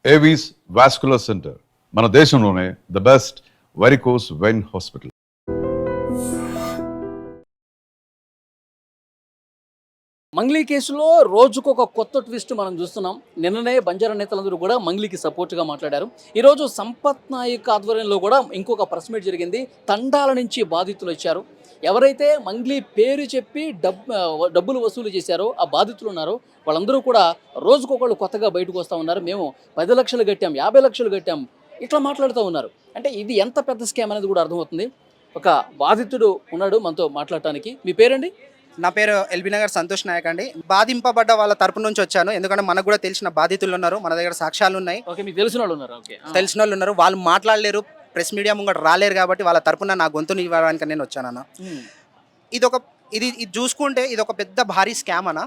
Avis vascular centre మన దేశంలోనే the best varicose vein hospital. Mangli కేసులో రోజుకొక కొత్త ట్విస్ట్ మనం చూస్తున్నాం. నిన్ననే బంజారా నేతలందరూ కూడా మంగ్లీకి సపోర్ట్గా మాట్లాడారు. ఈరోజు సంపత్ నాయక్ ఆధ్వర్యంలో కూడా ఇంకొక ప్రెస్ మీట్ జరిగింది. తండాల నుంచి బాధితులు వచ్చారు. ఎవరైతే మంగ్లీ పేరు చెప్పి డబ్బులు వసూలు చేశారో ఆ బాధితులు ఉన్నారో వాళ్ళందరూ కూడా రోజుకొకళ్ళు కొత్తగా బయటకు వస్తూ ఉన్నారు. మేము 10 లక్షలు కట్టాం, 50 లక్షలు కట్టాం, ఇట్లా మాట్లాడుతూ ఉన్నారు. అంటే ఇది ఎంత పెద్ద స్కామ్ అనేది కూడా అర్థమవుతుంది. ఒక బాధితుడు ఉన్నాడు మనతో మాట్లాడటానికి. మీ పేరండి? నా పేరు ఎల్బీ నగర్ సంతోష్ నాయక్ అండి. బాధింపబడ్డ వాళ్ళ తరపు నుంచి వచ్చాను. ఎందుకంటే మనకు కూడా తెలిసిన బాధితులు ఉన్నారు, మన దగ్గర సాక్ష్యాలు ఉన్నాయి. ఓకే, మీకు తెలిసిన వాళ్ళు ఉన్నారు. ఓకే, తెలిసిన వాళ్ళు ఉన్నారు. వాళ్ళు మాట్లాడలేరు, ప్రెస్ మీడియా ముంగట రాలేరు కాబట్టి వాళ్ళ తరపున నా గొంతుని ఇవ్వడానికి నేను వచ్చానన్న. ఇది చూసుకుంటే ఇది ఒక పెద్ద భారీ స్కామ్ అన్న.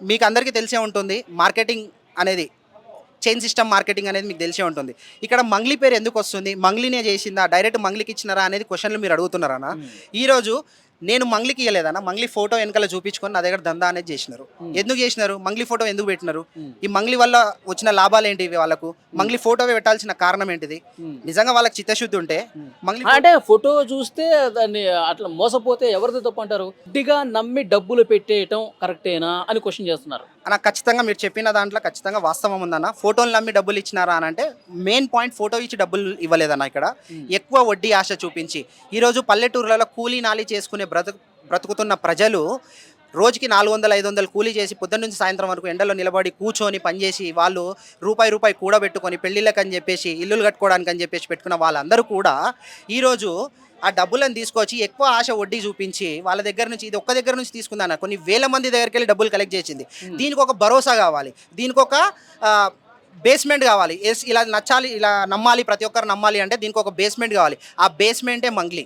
మీకు అందరికీ తెలిసే ఉంటుంది, మార్కెటింగ్ అనేది చైన్ సిస్టమ్ మార్కెటింగ్ అనేది మీకు తెలిసే ఉంటుంది. ఇక్కడ మంగ్లీ పేరు ఎందుకు వస్తుంది, మంగ్లీనే చేసిందా, డైరెక్ట్ మంగ్లీకి ఇచ్చినారా అనేది క్వశ్చన్లు మీరు అడుగుతున్నారన్న. ఈరోజు నేను మంగ్లీకి ఇవ్వలేదన్న, మంగ్లీ ఫోటో వెనకాల చూపించుకొని నా దగ్గర దందా అనేది చేసినారు. ఎందుకు చేసినారు, మంగ్లీ ఫోటో ఎందుకు పెట్టినారు, ఈ మంగ్లీ వల్ల వచ్చిన లాభాలు ఏంటి, వాళ్ళకు మంగ్లీ ఫోటో పెట్టాల్సిన కారణం ఏంటిది? నిజంగా వాళ్ళకి చిత్తశుద్ధి ఉంటే మంగ్లీ అంటే ఫోటో చూస్తే దాన్ని అట్లా మోసపోతే ఎవరిది తప్పు అంటారు? గట్టిగా నమ్మి డబ్బులు పెట్టేయటం కరెక్టేనా అని క్వశ్చన్ చేస్తున్నారు. అన్న ఖచ్చితంగా మీరు చెప్పిన దాంట్లో ఖచ్చితంగా వాస్తవం ఉందన్న. ఫోటోలు నమ్మి డబ్బులు ఇచ్చినారా అని అంటే మెయిన్ పాయింట్ ఫోటో ఇచ్చి డబ్బులు ఇవ్వలేదన్న. ఇక్కడ ఎక్కువ వడ్డీ ఆశ చూపించి ఈరోజు పల్లెటూర్లలో కూలీ నాలి చేసుకునే బ్రతుకుతున్న ప్రజలు రోజుకి 400-500 కూలీ చేసి పొద్దున్న నుంచి సాయంత్రం వరకు ఎండలో నిలబడి కూర్చొని పనిచేసి వాళ్ళు రూపాయి కూడబెట్టుకొని పెళ్ళిళ్ళకి అని చెప్పేసి ఇల్లులు కట్టుకోవడానికి అని చెప్పేసి పెట్టుకున్న వాళ్ళందరూ కూడా ఈరోజు ఆ డబ్బులను తీసుకొచ్చి ఎక్కువ ఆశ వడ్డీ చూపించి వాళ్ళ దగ్గర నుంచి, ఇది ఒక్క దగ్గర నుంచి తీసుకుందాన కొన్ని వేల మంది దగ్గరికి వెళ్ళి డబ్బులు కలెక్ట్ చేసింది. దీనికి ఒక భరోసా కావాలి, దీనికి ఒక బేస్మెంట్ కావాలి. ఇలా నచ్చాలి, ఇలా నమ్మాలి, ప్రతి ఒక్కరు నమ్మాలి అంటే దీనికి ఒక బేస్మెంట్ కావాలి. ఆ బేస్మెంటే మంగ్లీ.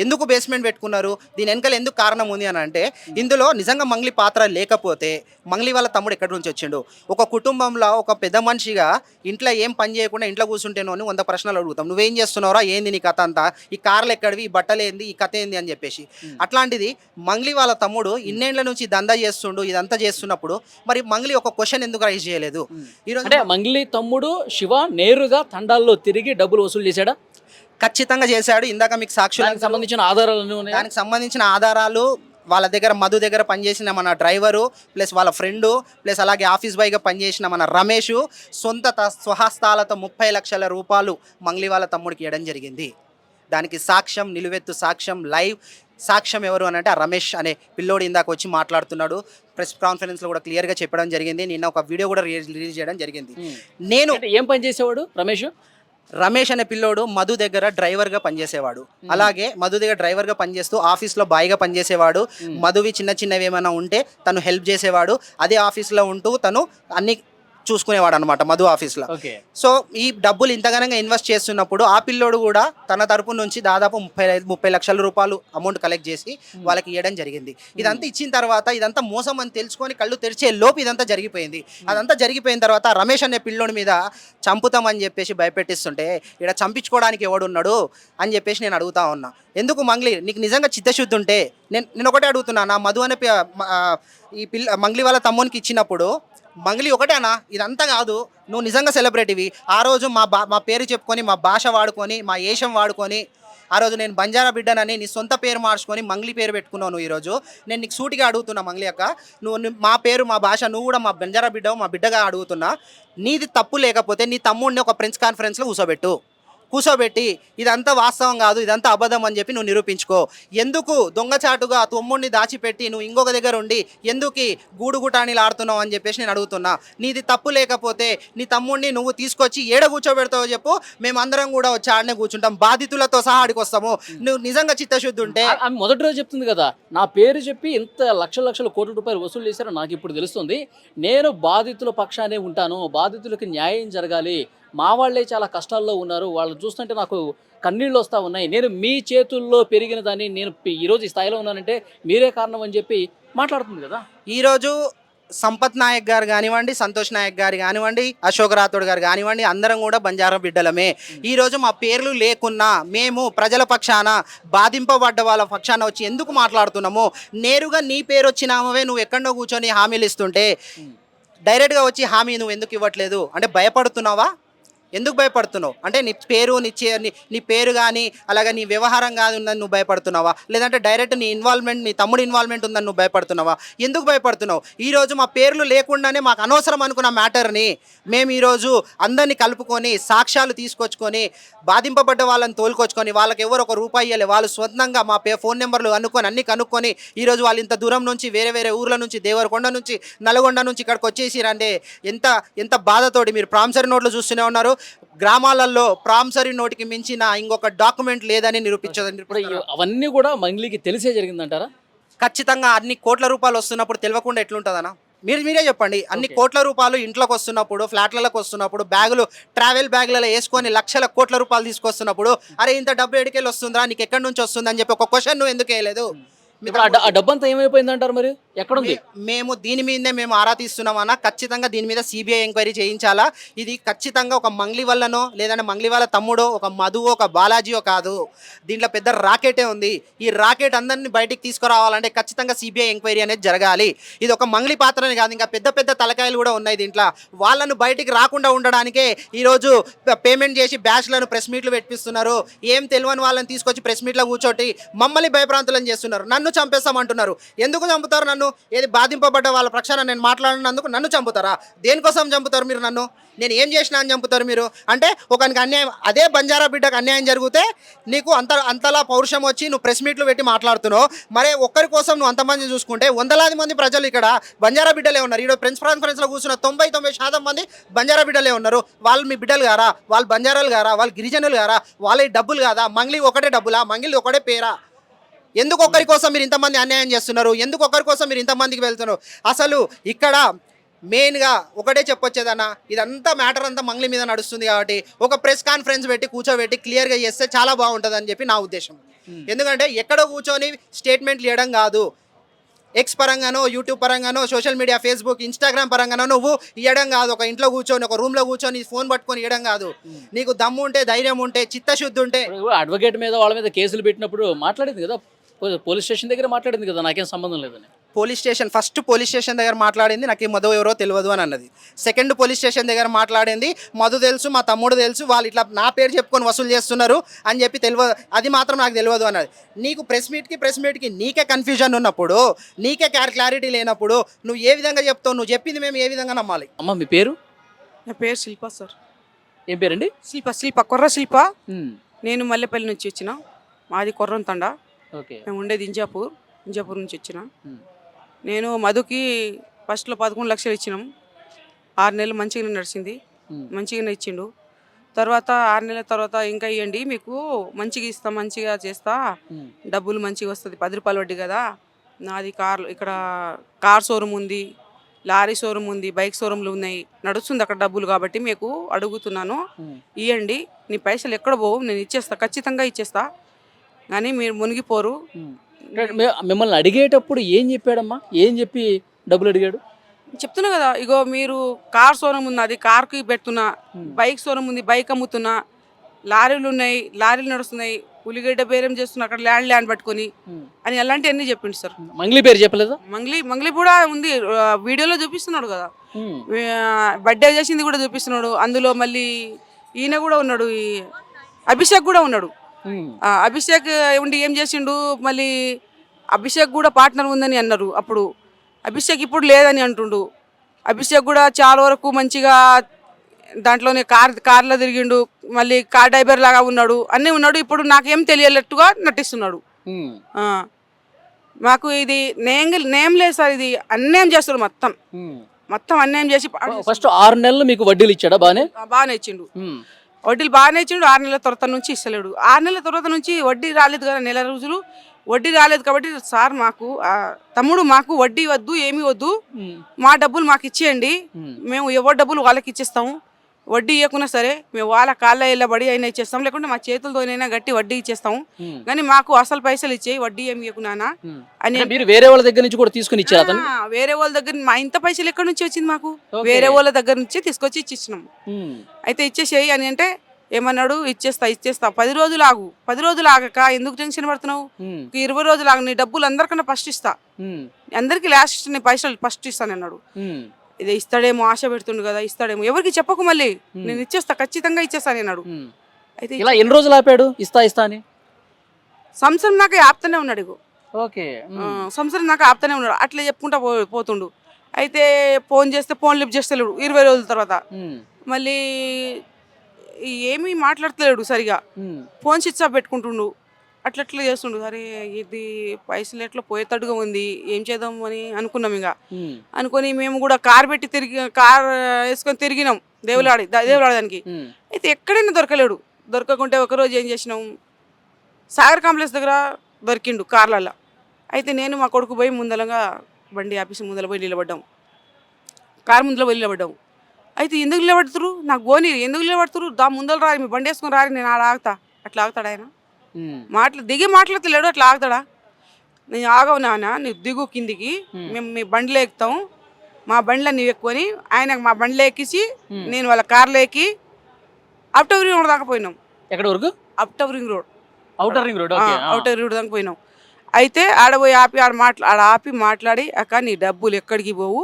ఎందుకు బేస్మెంట్ పెట్టుకున్నారు, దీని వెనకాల ఎందుకు కారణం ఉంది అని అంటే, ఇందులో నిజంగా మంగ్లీ పాత్ర లేకపోతే మంగ్లీ వాళ్ళ తమ్ముడు ఎక్కడి నుంచి వచ్చిండు? ఒక కుటుంబంలో ఒక పెద్ద మనిషిగా ఇంట్లో ఏం పని చేయకుండా ఇంట్లో కూర్చుంటేనో అని 100 ప్రశ్నలు అడుగుతాం. నువ్వేం చేస్తున్నావురా, ఏంది నీ కథ అంతా, ఈ కార్లు ఎక్కడివి, ఈ బట్టలు ఏంది, ఈ కథ ఏంది అని చెప్పేసి. అట్లాంటిది మంగ్లీ వాళ్ళ తమ్ముడు ఇన్నేళ్ల నుంచి దందా చేస్తుండు, ఇదంతా చేస్తున్నప్పుడు మరి మంగ్లీ ఒక క్వశ్చన్ ఎందుకు రైజ్ చేయలేదు? ఈరోజు అంటే మంగ్లీ తమ్ముడు శివ నేరుగా తండాల్లో తిరిగి డబ్బులు వసూలు చేశాడా? ఖచ్చితంగా చేశాడు. ఇందాక మీకు సాక్షులకు సంబంధించిన ఆధారాలు, దానికి సంబంధించిన ఆధారాలు వాళ్ళ దగ్గర, మధు దగ్గర పనిచేసిన మన డ్రైవరు ప్లస్ వాళ్ళ ఫ్రెండు ప్లస్ అలాగే ఆఫీస్ బాయ్గా పనిచేసిన మన రమేష్ స్వహస్తాలతో 30 లక్షల రూపాయలు మంగ్లీ వాళ్ళ తమ్ముడికి ఇవ్వడం జరిగింది. దానికి సాక్ష్యం, నిలువెత్తు సాక్ష్యం, లైవ్ సాక్ష్యం ఎవరు అని అంటే ఆ రమేష్ అనే పిల్లోడు ఇందాక వచ్చి మాట్లాడుతున్నాడు. ప్రెస్ కాన్ఫరెన్స్లో కూడా క్లియర్గా చెప్పడం జరిగింది. నిన్న ఒక వీడియో కూడా రిలీజ్ చేయడం జరిగింది. నేను ఏం పని చేసేవాడు రమేష్ అనే పిల్లోడు మధు దగ్గర డ్రైవర్గా పనిచేసేవాడు. అలాగే మధు దగ్గర డ్రైవర్గా పనిచేస్తూ ఆఫీస్లో బాయ్గా పనిచేసేవాడు. మధువి చిన్నవి ఏమైనా ఉంటే తను హెల్ప్ చేసేవాడు. అదే ఆఫీస్లో ఉంటూ తను అన్ని చూసుకునేవాడు అనమాట మధు ఆఫీస్లో. సో ఈ డబ్బులు ఇంతగానంగా ఇన్వెస్ట్ చేస్తున్నప్పుడు ఆ పిల్లోడు కూడా తన తరపు నుంచి దాదాపు 30 లక్షల రూపాయలు అమౌంట్ కలెక్ట్ చేసి వాళ్ళకి ఇవ్వడం జరిగింది. ఇదంతా ఇచ్చిన తర్వాత ఇదంతా మోసం అని తెలుసుకొని కళ్ళు తెరిచే లోపు ఇదంతా జరిగిపోయింది. అదంతా జరిగిపోయిన తర్వాత రమేష్ అనే పిల్లోడి మీద చంపుతామని చెప్పేసి భయపెట్టిస్తుంటే ఇక్కడ చంపించుకోవడానికి ఎవడున్నాడు అని చెప్పేసి నేను అడుగుతా ఉన్నా. ఎందుకు మంగ్లీ, నీకు నిజంగా చిత్తశుద్ధి ఉంటే నేను ఒకటే అడుగుతున్నా, నా మధు అనే ఈ మంగ్లీ వాళ్ళ తమ్మునికి ఇచ్చినప్పుడు మంగ్లీ ఒకటేనా, ఇదంతా కాదు, నువ్వు నిజంగా సెలబ్రిటీవి. ఆ రోజు మా పేరు చెప్పుకొని, మా భాష వాడుకొని, మా ఏషం వాడుకొని, ఆ రోజు నేను బంజారా బిడ్డనని నీ సొంత పేరు మార్చుకొని మంగ్లీ పేరు పెట్టుకున్నావు. నువ్వు ఈరోజు నేను నీకు సూటిగా అడుగుతున్నా మంగ్లీ అక్క, నువ్వు మా పేరు, మా భాష, నువ్వు కూడా మా బంజారా బిడ్డవు, మా బిడ్డగా అడుగుతున్నా. నీది తప్పు లేకపోతే నీ తమ్ముడిని ఒక ప్రెస్ కాన్ఫరెన్స్లో కూర్చోబెట్టి ఇదంతా వాస్తవం కాదు, ఇదంతా అబద్ధం అని చెప్పి నువ్వు నిరూపించుకో. ఎందుకు దొంగచాటుగా తమ్ముడిని దాచిపెట్టి నువ్వు ఇంకొక దగ్గర ఉండి ఎందుకు గూడుగుటాణీలు ఆడుతున్నావు అని చెప్పేసి నేను అడుగుతున్నా. నీది తప్పు లేకపోతే నీ తమ్ముడిని నువ్వు తీసుకొచ్చి ఏడ కూర్చోబెడతావో చెప్పు, మేమందరం కూడా వచ్చి ఆడనే కూర్చుంటాం, బాధితులతో సహా ఆడికి వస్తాము. నువ్వు నిజంగా చిత్తశుద్ధి ఉంటే. మొదటి రోజు చెప్తుంది కదా, నా పేరు చెప్పి ఇంత లక్షల కోట్ల రూపాయలు వసూలు చేశారో నాకు ఇప్పుడు తెలుస్తుంది. నేను బాధితుల పక్షానే ఉంటాను, బాధితులకు న్యాయం జరగాలి, మా వాళ్ళే చాలా కష్టాల్లో ఉన్నారు, వాళ్ళు చూస్తుంటే నాకు కన్నీళ్ళు వస్తూ ఉన్నాయి, నేను మీ చేతుల్లో పెరిగిన దాన్ని, నేను ఈరోజు ఈ స్థాయిలో ఉన్నానంటే మీరే కారణం అని చెప్పి మాట్లాడుతుంది కదా. ఈరోజు సంపత్ నాయక్ గారు కానివ్వండి, సంతోష్ నాయక్ గారు కానివ్వండి, అశోక్ రాథోడ్ గారు కానివ్వండి, అందరం కూడా బంజారా బిడ్డలమే. ఈరోజు మా పేర్లు లేకున్నా మేము ప్రజల పక్షాన, బాధింపబడ్డ వాళ్ళ పక్షాన వచ్చి ఎందుకు మాట్లాడుతున్నాము? నేరుగా నీ పేరు వచ్చినామవే నువ్వు ఎక్కడో కూర్చొని హామీలు ఇస్తుంటే డైరెక్ట్గా వచ్చి హామీ నువ్వు ఎందుకు ఇవ్వట్లేదు అంటే భయపడుతున్నావా? ఎందుకు భయపడుతున్నావు? అంటే నీ పేరు నీ పేరు కానీ అలాగే నీ వ్యవహారం కాదు ఉందని నువ్వు భయపడుతున్నావా? లేదంటే డైరెక్ట్ నీ ఇన్వాల్వ్మెంట్, నీ తమ్ముడు ఇన్వాల్వ్మెంట్ ఉందని నువ్వు భయపడుతున్నావా? ఎందుకు భయపడుతున్నావు? ఈరోజు మా పేర్లు లేకుండానే మాకు అనవసరం అనుకున్న మ్యాటర్ని మేము ఈరోజు అందరినీ కలుపుకొని సాక్ష్యాలు తీసుకొచ్చుకొని బాధింపబడ్డ వాళ్ళని తోలుకొచ్చుకొని వాళ్ళకి ఎవరు ఒక రూపాయి ఇవ్వలే, వాళ్ళు స్వంతంగా మా ఫోన్ నెంబర్లు అన్ని కనుక్కొని ఈరోజు వాళ్ళు ఇంత దూరం నుంచి వేరే వేరే ఊర్ల నుంచి దేవరకొండ నుంచి నల్గొండ నుంచి ఇక్కడికి వచ్చేసి అంటే ఎంత బాధతోటి మీరు ప్రామిసరీ నోట్లు చూస్తూనే ఉన్నారు. గ్రామాలలో ప్రామిసరీ నోటికి మించిన ఇంకొక డాక్యుమెంట్ లేదని ఇప్పుడు అవన్నీ కూడా మంగ్లీకి తెలిసే జరిగిందంటారా? ఖచ్చితంగా అన్ని కోట్ల రూపాయలు వస్తున్నప్పుడు తెలియకుండా ఎట్లుంటుందన్నా? మీరే చెప్పండి. అన్ని కోట్ల రూపాయలు ఇంట్లోకి వస్తున్నప్పుడు, ఫ్లాట్లకు వస్తున్నప్పుడు, బ్యాగులు ట్రావెల్ బ్యాగులలో వేసుకొని లక్షల కోట్ల రూపాయలు తీసుకొస్తున్నప్పుడు అరే ఇంత డబ్బు ఎడికెళ్ళి వస్తుందా, నీకు ఎక్కడి నుంచి వస్తుంది అని చెప్పి ఒక క్వశ్చన్ నువ్వు ఎందుకు వేయలేదు? ఆ డబ్బంతా ఏమైపోయింది అంటారు? మరి ఎక్కడుంది? మేము దీని మీదే మేము ఆరా తీస్తున్నామన్నా. ఖచ్చితంగా దీని మీద సిబిఐ ఎంక్వైరీ చేయించాలా. ఇది ఖచ్చితంగా ఒక మంగ్లీ వల్లనో లేదంటే మంగ్లీ వాళ్ళ తమ్ముడో ఒక మధువో ఒక బాలాజీయో కాదు, దీంట్లో పెద్ద రాకెటే ఉంది. ఈ రాకెట్ అందరినీ బయటికి తీసుకురావాలంటే ఖచ్చితంగా సిబిఐ ఎంక్వైరీ అనేది జరగాలి. ఇది ఒక మంగ్లీ పాత్రనే కాదు, ఇంకా పెద్ద పెద్ద తలకాయలు కూడా ఉన్నాయి దీంట్లో. వాళ్ళను బయటికి రాకుండా ఉండడానికే ఈరోజు పేమెంట్ చేసి బ్యాచ్లను ప్రెస్ మీట్లు పెట్టిస్తున్నారు. ఏం తెలియని వాళ్ళని తీసుకొచ్చి ప్రెస్ మీట్లో కూర్చోటి మమ్మల్ని భయప్రాంతులను చేస్తున్నారు. నన్ను చంపేస్తామంటున్నారు. ఎందుకు చంపుతారు నన్ను? ఏది బాధింపబడ్డ వాళ్ళ ప్రక్షాళన నేను మాట్లాడినందుకు నన్ను చంపుతారా? దేనికోసం చంపుతారు మీరు నన్ను? నేను ఏం చేసినా అని చంపుతారు మీరు? అంటే ఒకనికి అన్యాయం, అదే బంజారా బిడ్డకు అన్యాయం జరిగితే నీకు అంతలా పౌరుషం వచ్చి నువ్వు ప్రెస్ మీట్లు పెట్టి మాట్లాడుతున్నావు. మరి ఒక్కరి కోసం నువ్వు అంతమంది చూసుకుంటే వందలాది మంది ప్రజలు ఇక్కడ బంజారా బిడ్డలే ఉన్నారు. ఈరోజు ప్రెస్ కాన్ఫరెన్స్లో కూర్చున్న 99% మంది బంజారా బిడ్డలే ఉన్నారు. వాళ్ళు మీ బిడ్డలు గారా? వాళ్ళు బంజారాలు గారా? వాళ్ళు గిరిజనులు గారా? వాళ్ళ డబ్బులు కాదా? మంగ్లీ ఒకటే డబ్బులా? మంగ్లీ ఒకటే పేరా? ఎందుకు ఒక్కరి కోసం మీరు ఇంతమంది అన్యాయం చేస్తున్నారు? ఎందుకు ఒక్కరి కోసం మీరు ఇంతమందికి వెళ్తున్నారు? అసలు ఇక్కడ మెయిన్గా ఒకటే చెప్పొచ్చేదన్న, ఇదంతా మ్యాటర్ అంతా మంగ్లీ మీద నడుస్తుంది కాబట్టి ఒక ప్రెస్ కాన్ఫరెన్స్ పెట్టి కూర్చోబెట్టి క్లియర్గా చేస్తే చాలా బాగుంటుంది అని చెప్పి నా ఉద్దేశం. ఎందుకంటే ఎక్కడో కూర్చొని స్టేట్మెంట్లు ఇవ్వడం కాదు, ఎక్స్ పరంగానో యూట్యూబ్ పరంగానో సోషల్ మీడియా ఫేస్బుక్ ఇన్స్టాగ్రామ్ పరంగానో నువ్వు ఇవ్వడం కాదు. ఒక ఇంట్లో కూర్చొని ఒక రూమ్లో కూర్చొని ఫోన్ పట్టుకొని ఇవ్వడం కాదు. నీకు దమ్ము ఉంటే, ధైర్యం ఉంటే, చిత్తశుద్ధి ఉంటే. అడ్వకేట్ మీద వాళ్ళ మీద కేసులు పెట్టినప్పుడు మాట్లాడింది కదా, పోలీస్ స్టేషన్ దగ్గర మాట్లాడింది కదా, నాకేం సంబంధం లేదని. ఫస్ట్ పోలీస్ స్టేషన్ దగ్గర మాట్లాడింది నాకు ఈ మధు ఎవరో తెలియదు అని అన్నది. సెకండ్ పోలీస్ స్టేషన్ దగ్గర మాట్లాడింది మధు తెలుసు, మా తమ్ముడు తెలుసు, వాళ్ళు ఇట్లా నా పేరు చెప్పుకొని వసూలు చేస్తున్నారు అని చెప్పి తెలియదు, అది మాత్రం నాకు తెలియదు అన్నది. నీకు ప్రెస్ మీట్కి నీకే కన్ఫ్యూజన్ ఉన్నప్పుడు, నీకే క్లారిటీ లేనప్పుడు నువ్వు ఏ విధంగా చెప్తావు? నువ్వు చెప్పింది మేము ఏ విధంగా నమ్మాలి? అమ్మ మీ పేరు? నా పేరు శిల్ప సార్. ఏం పేరండి? శిల్ప కొర్ర శిల్ప. నేను మల్లెపల్లి నుంచి వచ్చిన, మాది కొర్రం తండ. ఓకే. మేము ఉండేది ఇంజాపూర్ నుంచి వచ్చిన. నేను మధుకి ఫస్ట్లో 11 లక్షలు ఇచ్చినాం. 6 నెలలు మంచిగానే నడిచింది, మంచిగానే ఇచ్చిండు. తర్వాత 6 నెలల తర్వాత ఇంకా ఇవ్వండి, మీకు మంచిగా ఇస్తా, మంచిగా చేస్తా, డబ్బులు మంచిగా వస్తుంది, 10 రూపాయలు వడ్డీ కదా. నాది ఇక్కడ కార్ షోరూమ్ ఉంది, లారీ షోరూమ్ ఉంది, బైక్ షోరూమ్లు ఉన్నాయి, నడుస్తుంది అక్కడ డబ్బులు. కాబట్టి మీకు అడుగుతున్నాను, ఇవ్వండి. నీ పైసలు ఎక్కడ పోవు, నేను ఇచ్చేస్తా, ఖచ్చితంగా ఇచ్చేస్తా, కానీ మీరు మునిగిపోరు. మిమ్మల్ని అడిగేటప్పుడు ఏం చెప్పాడమ్మా? ఏం చెప్పి డబ్బులు అడిగాడు? చెప్తున్నా కదా, ఇగో మీరు కార్ షోరూమ్ ఉన్నది, కార్కి పెడుతున్నా, బైక్ షోరూమ్ ఉంది, బైక్ అమ్ముతున్నా, లారీలు ఉన్నాయి, లారీలు నడుస్తున్నాయి, ఉల్లిగడ్డ బేరం చేస్తున్నా, అక్కడ ల్యాండ్ పట్టుకొని అని అలాంటివన్నీ చెప్పిండు సార్. మంగ్లీ పేరు చెప్పలేదా? మంగ్లీ కూడా ఉంది, వీడియోలో చూపిస్తున్నాడు కదా, బర్త్డే చేసింది కూడా చూపిస్తున్నాడు. అందులో మళ్ళీ ఈయన కూడా ఉన్నాడు, ఈ అభిషేక్ కూడా ఉన్నాడు. అభిషేక్ ఉండి ఏం చేసిండు, మళ్ళీ అభిషేక్ కూడా పార్ట్నర్ ఉందని అన్నారు. అప్పుడు అభిషేక్ ఇప్పుడు లేదని అంటుండు. అభిషేక్ కూడా చాలా వరకు మంచిగా దాంట్లోనే కార్లో తిరిగిండు, మళ్ళీ కార్ డ్రైవర్ లాగా ఉన్నాడు, అన్నీ ఉన్నాడు. ఇప్పుడు నాకేం తెలియనట్టుగా నటిస్తున్నాడు. మాకు ఇది నేమ్ లేదు సార్, ఇది అన్యాయం చేస్తాడు, మొత్తం అన్యాయం చేసి. ఫస్ట్ 6 నెలలు మీకు వడ్డీలు ఇచ్చాడా? బాగానే ఇచ్చిండు, వడ్డీలు బాగానే ఇచ్చిండు. 6 నెలల తర్వాత నుంచి ఇస్తలేడు. 6 నెలల తర్వాత నుంచి వడ్డీ రాలేదు కదా, నెల రోజులు వడ్డీ రాలేదు. కాబట్టి సార్ మాకు తమ్ముడు, మాకు వడ్డీ వద్దు, ఏమీ వద్దు, మా డబ్బులు మాకు ఇచ్చేయండి, మేము ఎవరి డబ్బులు వాళ్ళకి ఇచ్చేస్తాము, వడ్డీ ఇవ్వకున్నా సరే మేము వాళ్ళ కాళ్ళ వెళ్ళబడి అయినా ఇచ్చేస్తాం, లేకుంటే మా చేతులతోనైనా గట్టి వడ్డీ ఇచ్చేస్తాము, కానీ మాకు అసలు పైసలు ఇచ్చేయి, వడ్డీ ఏమి ఇవ్వకున్నానా అని. మీరు వేరే వాళ్ళ దగ్గర నుంచి కూడా తీసుకుని ఇచ్చారు? వేరే వాళ్ళ దగ్గర మా ఇంత పైసలు ఎక్కడి నుంచి వచ్చింది? మాకు వేరే వాళ్ళ దగ్గర నుంచి తీసుకొచ్చి ఇచ్చిచ్చినాము. అయితే ఇచ్చేసేయి అని అంటే ఏమన్నాడు, ఇచ్చేస్తా 10 రోజులు ఆగు. 10 రోజులు ఆగక ఎందుకు టెన్షన్ పడుతున్నావు? 20 రోజులు ఆగు, నీ డబ్బులు అందరికన్నా ఫస్ట్ ఇస్తా, అందరికి లాస్ట్ ఇస్తా, నీ పైసలు ఫస్ట్ ఇస్తాను అన్నాడు. ఇది ఇస్తాడేమో ఆశ పెడుతుండు కదా, ఇస్తాడేమో, ఎవరికి చెప్పకు మళ్ళీ నేను ఇచ్చేస్తా, ఖచ్చితంగా ఇచ్చేస్తాను అన్నాడు. అయితే ఇలా ఎన్ని రోజులు ఆపాడు ఇస్తా అని? సంవత్సరం నాకు ఆపుతూనే ఉన్నాడు ఇగో. ఓకే. సంవత్సరం నాకు ఆపుతూనే ఉన్నాడు, అట్లా చెప్పుకుంటా పోతుండు. అయితే ఫోన్ చేస్తే ఫోన్ లిఫ్ట్ చేస్తలేడు 20 రోజుల తర్వాత. మళ్ళీ ఏమీ మాట్లాడతలేడు సరిగా, ఫోన్ స్విచ్ ఆఫ్ పెట్టుకుంటుండు, అట్లా చేస్తుండు. అరే ఇది పైసలు ఎట్లా పోయేటట్టుగా ఉంది, ఏం చేద్దాం అని అనుకున్నాం. ఇక అనుకొని మేము కూడా కార్ వేసుకొని తిరిగినాం దేవులాడడానికి. అయితే ఎక్కడైనా దొరకలేడు. దొరకకుంటే ఒకరోజు ఏం చేసినాం, సాగర్ కాంప్లెక్స్ దగ్గర దొరికిండు కార్లలో. అయితే నేను మా కొడుకు పోయి ముందలంగా బండి ఆఫీస్ ముందర పోయి నిలబడ్డాం, కారు ముందర పోయి నిలబడ్డాం. అయితే ఎందుకు నిలబడుతురు, నాకు గోని ఎందుకు నిలబడుతురు, దా ముందర రారి, మీ బండి వేసుకొని రారి, నేను ఆడ ఆగుతా. అట్లా ఆగుతాడు ఆయన? దిగి మాట్లాడతలేడు, అట్లా ఆగుతాడా? నేను ఆగవు నాన్న, నీకు దిగు కిందికి, మేము మీ బండిలో ఎక్కుతాం, మా బండిలో నీవు ఎక్కువని ఆయన మా బండిలో ఎక్కించి నేను వాళ్ళ కార్లో ఎక్కి అప్టర్ రింగ్ రోడ్ దాకా పోయినాం. ఎక్కడ వరకు? After ring road, outer ring road. Outer ring road దాకా పోయినాం. అయితే ఆడపోయి ఆపి మాట్లాడి, అక్క నీ డబ్బులు ఎక్కడికి పోవు,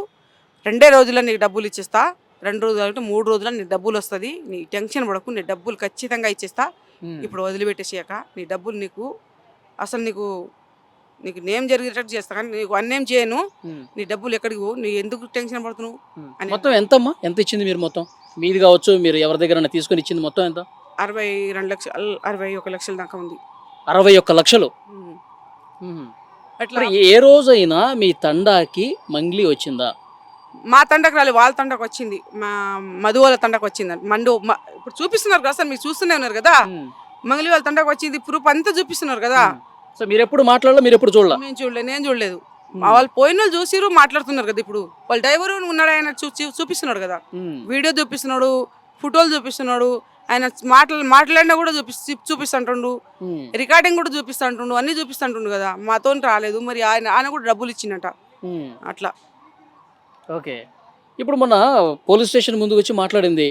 2 రోజుల్లో నీకు డబ్బులు ఇచ్చేస్తా, 2 రోజులు అంటే 3 రోజుల్లో నీ డబ్బులు వస్తుంది, నీ టెన్షన్ పడకు, నీ డబ్బులు ఖచ్చితంగా ఇచ్చేస్తా, ఇప్పుడు వదిలిపెట్టేసాక నీ డబ్బులు నీకు అసలు నీకు నేమ్ జరిగేటట్టు చేస్తా, కానీ నీకు అన్నేం చేయను, నీ డబ్బులు ఎక్కడికి పోవు, నీ ఎందుకు టెన్షన్ పడుతున్నావు అని. మొత్తం ఎంతమ్మా, ఎంత ఇచ్చింది మీరు? మొత్తం మీది కావచ్చు, మీరు ఎవరి దగ్గర తీసుకొని ఇచ్చింది మొత్తం ఎంత? 62 లక్షలు, 61 లక్షల దాకా ఉంది. 61 లక్షలు. అట్లా ఏ రోజైనా మీ తండాకి మంగ్లీ వచ్చిందా? మా తండకు రాలేదు, వాళ్ళ తండకు వచ్చింది, మా మధు వాళ్ళ తండకు వచ్చింది. ఇప్పుడు చూపిస్తున్నారు కదా సార్, మీరు చూస్తూనే ఉన్నారు కదా, మంగళి వాళ్ళ తండకు వచ్చింది, ప్రూఫ్ అంతా చూపిస్తున్నారు కదా. సో మీరు ఎప్పుడు మాట్లాడలేదు, మీరు ఎప్పుడు చూడలేదు? నేను చూడలేదు. వాళ్ళు పోయిన వాళ్ళు చూసిరు, మాట్లాడుతున్నారు కదా. ఇప్పుడు వాళ్ళ డ్రైవర్ ఉన్నాడు, ఆయన చూపిస్తున్నాడు కదా, వీడియో చూపిస్తున్నాడు, ఫోటోలు చూపిస్తున్నాడు, ఆయన మాట్లాడినా కూడా చూపిస్తుంటుండు, రికార్డింగ్ కూడా చూపిస్తుంటుండు, అన్ని చూపిస్తుంటుండు కదా. మాతో రాలేదు, మరి ఆయన కూడా డబ్బులు ఇచ్చిండట అట్లా. ఓకే. ఇప్పుడు మొన్న పోలీస్ స్టేషన్ ముందుకు వచ్చి మాట్లాడింది,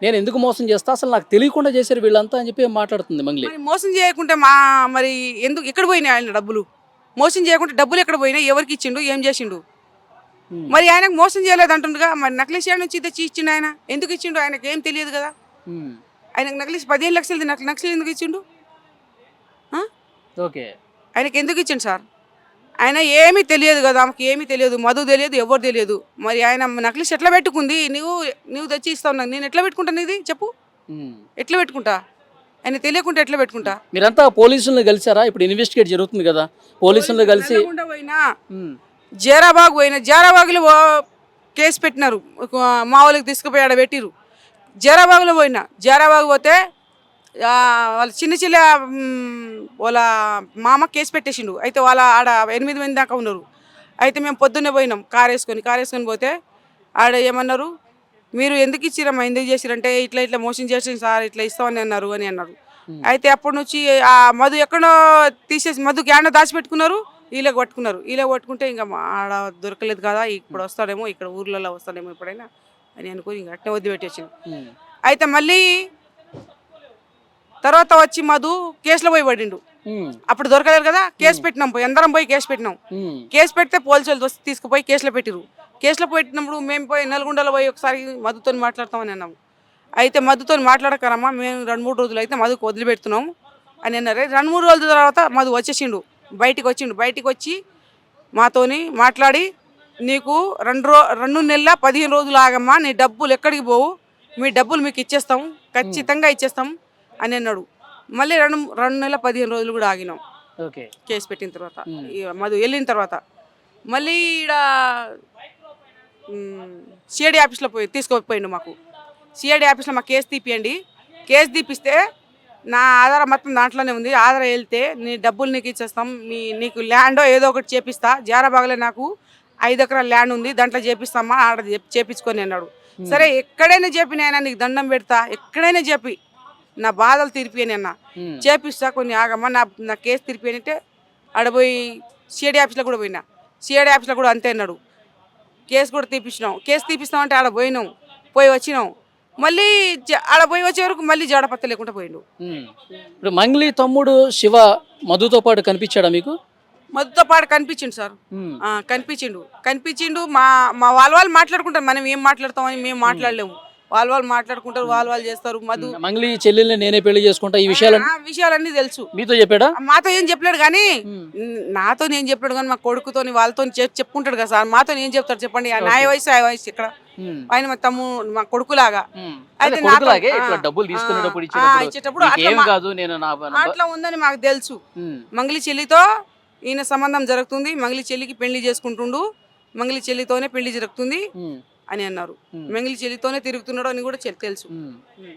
నేను ఎందుకు మోసం చేస్తా, అసలు నాకు తెలియకుండా చేశారు వీళ్ళంతా అని చెప్పి మాట్లాడుతుంది మంగ్లీ. మోసం చేయకుంటే మరి ఎందుకు ఎక్కడ పోయినాయి ఆయన డబ్బులు? మోసం చేయకుంటే డబ్బులు ఎక్కడ పోయినాయి, ఎవరికి ఇచ్చిండు, ఏం చేసిండు? మరి ఆయనకు మోసం చేయలేదు అంటుండగా, మరి నక్లీస్ నుంచి తెచ్చి ఇచ్చిండు ఆయన, ఎందుకు ఇచ్చిండు? ఆయనకు ఏం తెలియదు కదా. ఆయనకు నక్లీస్ 15 లక్షలది నక్లీస్ ఎందుకు ఇచ్చిండు? ఓకే. ఆయనకి ఎందుకు ఇచ్చిండు సార్? ఆయన ఏమీ తెలియదు కదా, ఆమెకి ఏమీ తెలియదు, మధు తెలియదు, ఎవరు తెలియదు. మరి ఆయన నక్లీస్ ఎట్లా పెట్టుకుంది? నువ్వు తెచ్చి ఇస్తావు నాకు, నేను ఎట్లా పెట్టుకుంటాను? ఇది చెప్పు, ఎట్లా పెట్టుకుంటా? ఆయన తెలియకుండా ఎట్లా పెట్టుకుంటా? మీరంతా పోలీసులను కలిసారా? ఇప్పుడు ఇన్వెస్టిగేట్ జరుగుతుంది కదా, పోలీసులను కలిసి పోయినా జేరాబాగ్ పోయినా, జేరాబాగ్లో కేసు పెట్టినారు, మా వాళ్ళకి తీసుకుపోయి ఆడ పెట్టిరు. జేరాబాగ్లో పోయినా, జేరాబాగ్ పోతే వాళ్ళ చిన్న వాళ్ళ మామ కేసు పెట్టేసిండు. అయితే వాళ్ళ ఆడ 8 మంది దాకా ఉన్నారు. అయితే మేము పొద్దున్నే పోయినాం కార్ వేసుకొని పోతే ఆడ ఏమన్నారు, మీరు ఎందుకు ఇచ్చిరమ్మా, ఎందుకు చేసిరంటే ఇట్లా మోసం చేసింది సార్, ఇట్లా ఇస్తామని అన్నారు. అయితే అప్పటి నుంచి ఆ మధు ఎక్కడో తీసేసి, మధుకి ఏడో దాచిపెట్టుకున్నారు, వీళ్ళకి పట్టుకుంటే ఇంకా ఆడ దొరకలేదు కదా, ఇప్పుడు వస్తాడేమో, ఇక్కడ ఊర్లలో వస్తాడేమో ఎప్పుడైనా అని అనుకుని ఇంకా అట్టే వదిలిపెట్టేసింది. అయితే మళ్ళీ తర్వాత వచ్చి మధు కేసులో పోయి పడిండు. అప్పుడు దొరకలేదు కదా, కేసు పెట్టినాం, అందరం పోయి కేసు పెట్టినాం. కేసు పెడితే పోలీసులు తీసుకుపోయి కేసులో పెట్టిరు. కేసులో పెట్టినప్పుడు మేము పోయి నల్గొండలో పోయి ఒకసారి మధుతో మాట్లాడతామని అన్నాము. అయితే మధుతో మాట్లాడకరమ్మా, మేము 2-3 రోజులు అయితే మధుకు వదిలిపెడుతున్నాం అని అన్నారు. 2-3 రోజుల తర్వాత మధు వచ్చేసిండు, బయటికి వచ్చి మాతోని మాట్లాడి, నీకు 2 నెలల 15 రోజులు ఆగమ్మా, నీ డబ్బులు ఎక్కడికి పోవు, మీ డబ్బులు మీకు ఇచ్చేస్తాం, ఖచ్చితంగా ఇచ్చేస్తాం అని అన్నాడు. మళ్ళీ 2 నెలల 15 రోజులు కూడా ఆగినాం కేసు పెట్టిన తర్వాత. మధు వెళ్ళిన తర్వాత మళ్ళీ ఈడ సిఐడి ఆఫీస్లో తీసుకుపోయిండు. మాకు సిఐడి ఆఫీస్లో మాకు కేసు తీపియండి, కేసు తీపిస్తే నా ఆధారం మొత్తం దాంట్లోనే ఉంది, ఆధారం వెళ్తే నీ డబ్బులు నీకు ఇచ్చేస్తాం, నీకు ల్యాండో ఏదో ఒకటి చేపిస్తా, జారాబాగ్లో నాకు 5 ఎకరాల ల్యాండ్ ఉంది, దాంట్లో చేపిస్తామా, ఆడ చేపించుకొని అన్నాడు. సరే ఎక్కడైనా చెప్పి నేను నీకు దండం పెడతా, ఎక్కడైనా చెప్పి నా బాధలు తీర్పియని అన్న, చేపిస్తా, కొన్ని ఆగమ్మా, నా కేసు తీర్పియని అంటే ఆడపోయి సిఐడి ఆఫీస్లో కూడా పోయినా. సిఐడి ఆఫీస్లో కూడా అంతే అన్నాడు, కేసు కూడా తీపిచ్చినాం. కేసు తీపిస్తామంటే ఆడ పోయి వచ్చినాం. మళ్ళీ ఆడ పోయి వచ్చే వరకు మళ్ళీ జాడపత్త లేకుండా పోయిండు. ఇప్పుడు మంగ్లీ తమ్ముడు శివ మధుతో పాటు కనిపించాడా మీకు? మధుతో పాటు కనిపించిండు సార్. కనిపించిండు. మా మా వాళ్ళు మాట్లాడుకుంటారు, మనం ఏం మాట్లాడతామని మేము మాట్లాడలేము. వాళ్ళు మాట్లాడుకుంటారు, వాళ్ళు చేస్తారు. మధు మంగ్లీ చెల్లెల్ని నేనే పెళ్లి చేసుకుంటా ఈ విషయాలన్నీ తెలుసు. మీతో చెప్పాడా? మాతో ఏం చెప్పలేడు కానీ, నాతో ఏం చెప్పాడు కానీ మా కొడుకుతో వాళ్ళతో చెప్పుకుంటాడు కదా సార్. మాతో ఏం చెప్తాడు చెప్పండి? ఆ వయసు ఇక్కడ ఆయన మా మా కొడుకులాగా. అయితే డబ్బులు ఇచ్చేటప్పుడు అట్లా ఉందని మాకు తెలుసు. మంగ్లీ చెల్లితో ఈయన సంబంధం జరుగుతుంది, మంగ్లీ చెల్లికి పెళ్లి చేసుకుంటుండు, మంగ్లీ చెల్లితోనే పెళ్లి జరుగుతుంది అని అన్నారు. మంగ్లీ చెల్లితోనే తిరుగుతున్నాడు అని కూడా తెలుసు.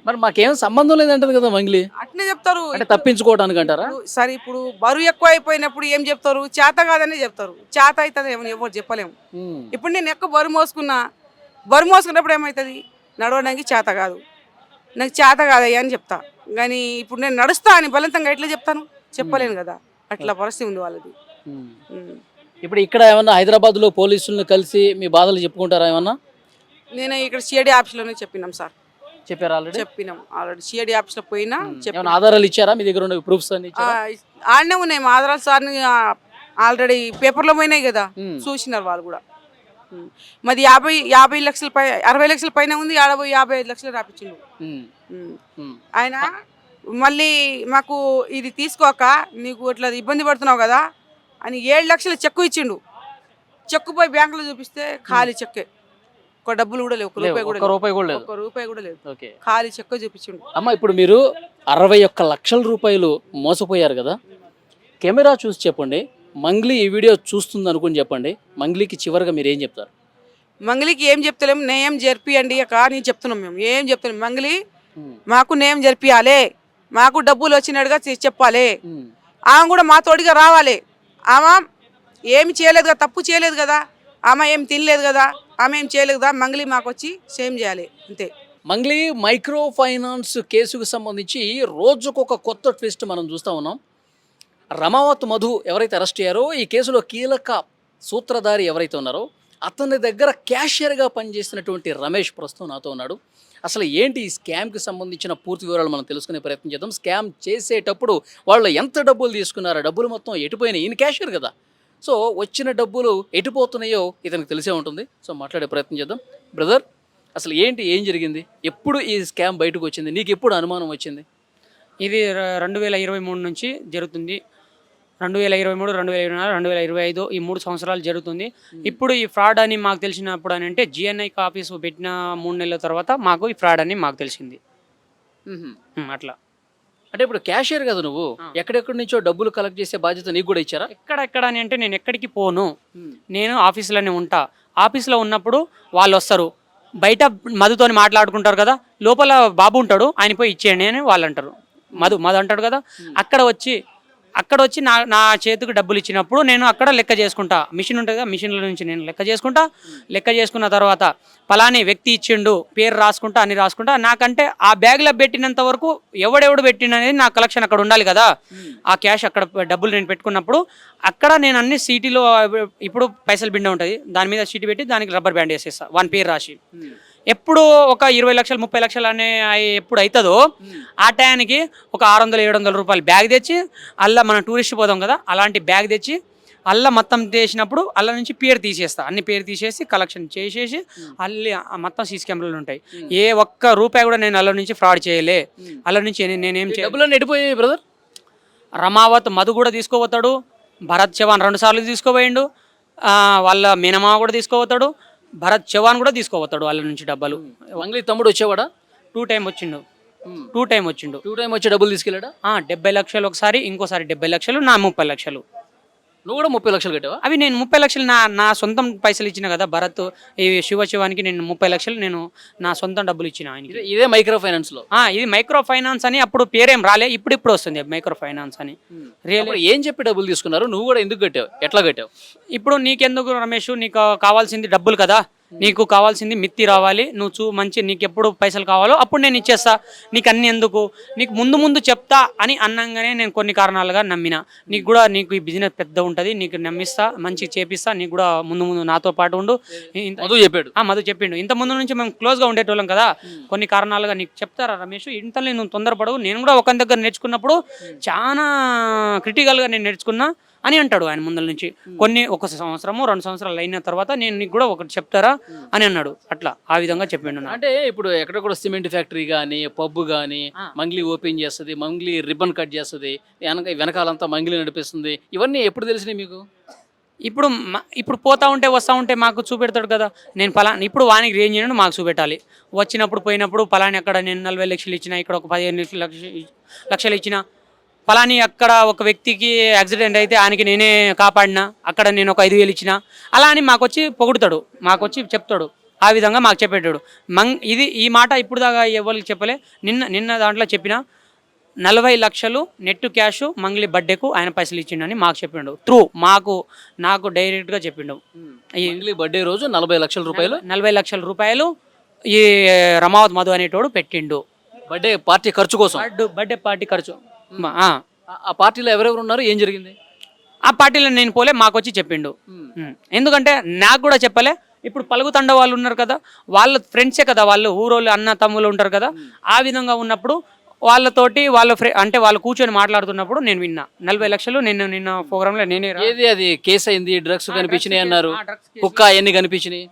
మరి మాకేం సంబంధం లేదంటది కదా మంగ్లీ. అట్నే చెప్తారు, తప్పించుకోవడానికి అంటారా? సరే ఇప్పుడు బరువు ఎక్కువ అయిపోయినప్పుడు ఏం చెప్తారు? చేత కాదని చెప్తారు. చేత అవుతుంది ఎవరు చెప్పలేము. ఇప్పుడు నేను ఎక్కువ బరువు మోసుకున్నప్పుడు ఏమవుతుంది? నడవడానికి చేత కాదు, నాకు చేత కాదయ్యా అని చెప్తా. కానీ ఇప్పుడు నేను నడుస్తా అని బలవంతంగా ఎట్లా చెప్తాను? చెప్పలేను కదా. అట్లా పరిస్థితి ఉంది వాళ్ళది. ఇప్పుడు ఇక్కడ ఏమన్నా హైదరాబాద్ లో పోలీసులను కలిసి మీ బాధలు చెప్పుకుంటారా ఏమన్నా? నేను ఇక్కడ సిఐడి ఆఫీస్లోనే చెప్పినాం సార్. చెప్పారు ఆల్రెడీ? చెప్పినాం ఆల్రెడీ. సిఐడి ఆఫీస్లో పోయినా ఆధారాలు ఇచ్చారా? మీ దగ్గర ఉన్న ప్రూఫ్స్ అన్ని ఆడనే ఉన్నాయి మా ఆధారాలు సార్. ఆల్రెడీ పేపర్లో పోయినాయి కదా, చూసినారు వాళ్ళు కూడా. మాది 50 లక్షల 60 లక్షల పైన ఉంది. 55 లక్షలు రాపించిండు ఆయన. మళ్ళీ మాకు ఇది తీసుకోక నీకు ఇట్లా ఇబ్బంది పడుతున్నావు కదా అని 7 లక్షల చెక్కు ఇచ్చిండు. చెక్కు పోయి బ్యాంకులో చూపిస్తే ఖాళీ చెక్కే, ఒక డబ్బులు కూడా లేవు, ఒక్క రూపాయి కూడా లేదు. ఖాళీ చెక్కు చూపించిండు. అమ్మ ఇప్పుడు మీరు 61 లక్షల రూపాయలు మోసపోయారు కదా, కెమెరా చూసి చెప్పండి. మంగ్లీ ఈ వీడియో చూస్తుంది అనుకుని చెప్పండి. మంగ్లీకి చివరిగా మీరు ఏం చెప్తారు? మంగ్లీకి ఏం చెప్తలేము, నేమ్ జరిపియండి అక్క అని చెప్తున్నాం. మేము ఏం చెప్తున్నాం, మంగ్లీ మాకు నేమ్ జరిపియాలి, మాకు డబ్బులు వచ్చినట్టుగా చెప్పాలి. ఆమె కూడా మా తోడిగా రావాలి. ఆమె ఏమి చేయలేదు కదా, తప్పు చేయలేదు కదా, ఆమె ఏం తినలేదు కదా, ఆమె ఏం చేయలేదు కదా. మంగ్లీ మాకు వచ్చి సేమ్ చేయాలి అంతే. మంగ్లీ మైక్రో ఫైనాన్స్ కేసుకు సంబంధించి రోజుకొక కొత్త ట్విస్ట్ మనం చూస్తూ ఉన్నాం. రమావత్ మధు ఎవరైతే అరెస్ట్ అయ్యారో ఈ కేసులో కీలక సూత్రధారి ఎవరైతే ఉన్నారో అతని దగ్గర క్యాషియర్గా పనిచేసినటువంటి రమేష్ ప్రస్తుతం నాతో ఉన్నాడు. అసలు ఏంటి ఈ స్కామ్కి సంబంధించిన పూర్తి వివరాలు మనం తెలుసుకునే ప్రయత్నం చేద్దాం. స్కామ్ చేసేటప్పుడు వాళ్ళు ఎంత డబ్బులు తీసుకున్నారో, డబ్బులు మొత్తం ఎటుపోయినాయి, ఈయన క్యాషియర్ కదా, సో వచ్చిన డబ్బులు ఎటుపోతున్నాయో ఇతనికి తెలిసే ఉంటుంది. సో మాట్లాడే ప్రయత్నం చేద్దాం. బ్రదర్, అసలు ఏం జరిగింది? ఎప్పుడు ఈ స్కామ్ బయటకు వచ్చింది? నీకు ఎప్పుడు అనుమానం వచ్చింది? ఇది 2023 నుంచి జరుగుతుంది. 2023, 2024, 2025 ఈ 3 సంవత్సరాలు జరుగుతుంది. ఇప్పుడు ఈ ఫ్రాడ్ అని మాకు తెలిసినప్పుడు అని అంటే జిఎన్ఐ ఆఫీసు పెట్టిన 3 నెలల తర్వాత మాకు ఈ ఫ్రాడ్ అని మాకు తెలిసింది. అట్లా అంటే ఇప్పుడు క్యాషియర్ కదా నువ్వు, ఎక్కడెక్కడి నుంచో డబ్బులు కలెక్ట్ చేసే బాధ్యత నీకు కూడా ఇచ్చారా? ఎక్కడ అని అంటే నేను ఎక్కడికి పోను, నేను ఆఫీసులోనే ఉంటా. ఆఫీస్లో ఉన్నప్పుడు వాళ్ళు వస్తారు, బయట మధుతోని మాట్లాడుకుంటారు కదా, లోపల బాబు ఉంటాడు, ఆయన పోయి ఇచ్చేయండి అని వాళ్ళు అంటారు. మధు అంటాడు కదా, అక్కడ వచ్చి నా చేతికి డబ్బులు ఇచ్చినప్పుడు నేను అక్కడ లెక్క చేసుకుంటా. మిషన్ ఉంటుంది కదా, మిషన్ల నుంచి నేను లెక్క చేసుకున్న తర్వాత పలాని వ్యక్తి ఇచ్చిండు పేరు రాసుకుంటా, అన్ని రాసుకుంటా. నాకంటే ఆ బ్యాగ్లో పెట్టినంత వరకు ఎవడెవడు పెట్టిననేది నా కలెక్షన్ అక్కడ ఉండాలి కదా. ఆ క్యాష్ అక్కడ డబ్బులు నేను పెట్టుకున్నప్పుడు అక్కడ నేను అన్ని సీటీలో, ఇప్పుడు పైసలు బిండ ఉంటుంది దాని మీద సీటీ పెట్టి దానికి రబ్బర్ బ్యాండ్ వేసేస్తా, వాని పేరు రాసి. ఎప్పుడు ఒక 20 లక్షలు 30 లక్షలు అనే ఎప్పుడు అవుతుందో ఆ టయానికి ఒక 600-700 రూపాయలు బ్యాగ్ తెచ్చి, అలా మనం టూరిస్ట్ పోదాం కదా అలాంటి బ్యాగ్ తెచ్చి అల్ల మొత్తం తీసినప్పుడు అల్ల నుంచి పేరు తీసేస్తా, అన్ని పేరు తీసేసి కలెక్షన్ చేసేసి అల్లి మొత్తం సీసీ కెమెరాలు ఉంటాయి. ఏ ఒక్క రూపాయి కూడా నేను అల్ల నుంచి ఫ్రాడ్ చేయలే. అల్ల నుంచి నేనేం ఎడిపోయాయి బ్రదర్. రమావత్ మధు కూడా తీసుకోపోతాడు, భరత్ చవాన్ 2 సార్లు తీసుకోపోయిండు, వాళ్ళ మీనమావ కూడా తీసుకోపోతాడు, భరత్ చవాన్ కూడా తీసుకోపోతాడు వాళ్ళ నుంచి డబ్బులు. మంగ్లీ తమ్ముడు వచ్చేవాడా? 2 టైం వచ్చిండు. 2 టైం వచ్చి డబ్బులు తీసుకెళ్ళాడా? 70 లక్షలు ఒకసారి, ఇంకోసారి 70 లక్షలు, నా 30 లక్షలు. నువ్వు కూడా 30 లక్షలు కట్టావా? అవి నేను 30 లక్షలు నా సొంతం పైసలు ఇచ్చిన కదా. భరత్ ఈ శివానికి నేను 30 లక్షలు నేను నా సొంతం డబ్బులు ఇచ్చిన ఆయనకి. ఇదే మైక్రో ఫైనాన్స్ లో? ఇది మైక్రో ఫైనాన్స్ అని అప్పుడు పేరేం రాలే, ఇప్పుడు వస్తుంది మైక్రో ఫైనాన్స్ అని. ఏం చెప్పి డబ్బులు తీసుకున్నారు? నువ్వు కూడా ఎందుకు కట్టావు, ఎట్లా కట్టావు? ఇప్పుడు నీకెందుకు రమేష్, నీకు కావాల్సింది డబ్బులు కదా, నీకు కావాల్సింది మిత్తి రావాలి, నువ్వు మంచి నీకు ఎప్పుడు పైసలు కావాలో అప్పుడు నేను ఇచ్చేస్తా, నీకు అన్ని ఎందుకు, నీకు ముందు చెప్తా అని అన్నంగానే నేను కొన్ని కారణాలుగా నమ్మిన. నీకు ఈ బిజినెస్ పెద్ద ఉంటుంది, నీకు నమ్మిస్తా, మంచిగా చేపిస్తా, నీకు కూడా ముందు నాతో పాటు ఉండు. మధు చెప్పిండు. ఇంత ముందు నుంచి మేము క్లోజ్గా ఉండేటోళ్ళం కదా, కొన్ని కారణాలుగా నీకు చెప్తారా రమేష్, ఇంతలో నువ్వు తొందరపడవు. నేను కూడా ఒక దగ్గర నేర్చుకున్నప్పుడు చాలా క్రిటికల్గా నేను నేర్చుకున్నా. అని అంటాడు ఆయన ముందల నుంచి. కొన్ని 1 సంవత్సరము 2 సంవత్సరాలు అయిన తర్వాత నేను నీకు కూడా ఒకటి చెప్తారా అని అన్నాడు. అట్లా ఆ విధంగా చెప్పిండు నాకు. అంటే ఇప్పుడు ఎక్కడ కూడా సిమెంట్ ఫ్యాక్టరీ కానీ పబ్ కానీ మంగ్లీ ఓపెన్ చేస్తుంది, మంగ్లీ రిబ్బన్ కట్ చేస్తుంది, వెనకాలంతా మంగ్లీ నడిపిస్తుంది, ఇవన్నీ ఎప్పుడు తెలిసినాయి మీకు? ఇప్పుడు పోతా ఉంటే వస్తూ ఉంటే మాకు చూపెడతాడు కదా. నేను పలానా ఇప్పుడు వానికి రేంజ్ చేయను మాకు చూపెట్టాలి. వచ్చినప్పుడు పోయినప్పుడు పలాని అక్కడ నేను 40 లక్షలు ఇచ్చిన, ఇక్కడ ఒక 15 లక్షలు ఇచ్చిన, పలాని అక్కడ ఒక వ్యక్తికి యాక్సిడెంట్ అయితే ఆయనకి నేనే కాపాడినా, అక్కడ నేను ఒక 5,000 ఇచ్చిన, అలా అని మాకు వచ్చి పొగుడుతాడు, మాకు వచ్చి చెప్తాడు. ఆ విధంగా మాకు చెప్పేటాడు. ఈ మాట ఇప్పుడు దాకా ఎవరికి చెప్పలే. నిన్న దాంట్లో చెప్పిన 40 లక్షలు నెట్ క్యాష్ మంగ్లీ బర్త్డేకు ఆయన పైసలు ఇచ్చిండని మాకు చెప్పిండు. నాకు డైరెక్ట్గా చెప్పిండు. ఈ మంగ్లీ బర్త్డే రోజు 40 లక్షల రూపాయలు 40 లక్షల రూపాయలు ఈ రమావత్ మధు అనేటోడు పెట్టిండు బర్త్డే పార్టీ ఖర్చు కోసం. బర్త్డే పార్టీ ఖర్చు. ఆ పార్టీలో ఎవరెవరు ఉన్నారు, ఏం జరిగింది? ఆ పార్టీలో నేను పోలే, మాకు వచ్చి చెప్పిండు. ఎందుకంటే నాకు కూడా చెప్పలే. ఇప్పుడు పలుగుతండ వాళ్ళు ఉన్నారు కదా, వాళ్ళ ఫ్రెండ్సే కదా, వాళ్ళు ఊరోళ్ళు అన్న తమ్ముళ్ళు ఉంటారు కదా. ఆ విధంగా ఉన్నప్పుడు వాళ్ళతోటి అంటే వాళ్ళు కూర్చొని మాట్లాడుతున్నప్పుడు నేను విన్నా 40 లక్షలు నిన్న ప్రోగ్రామ్ లో నేనే ఏది అది కేసు అయింది, డ్రగ్స్ కనిపించినాయి అన్నారు, కుక్క ఎన్ని కనిపించినాయి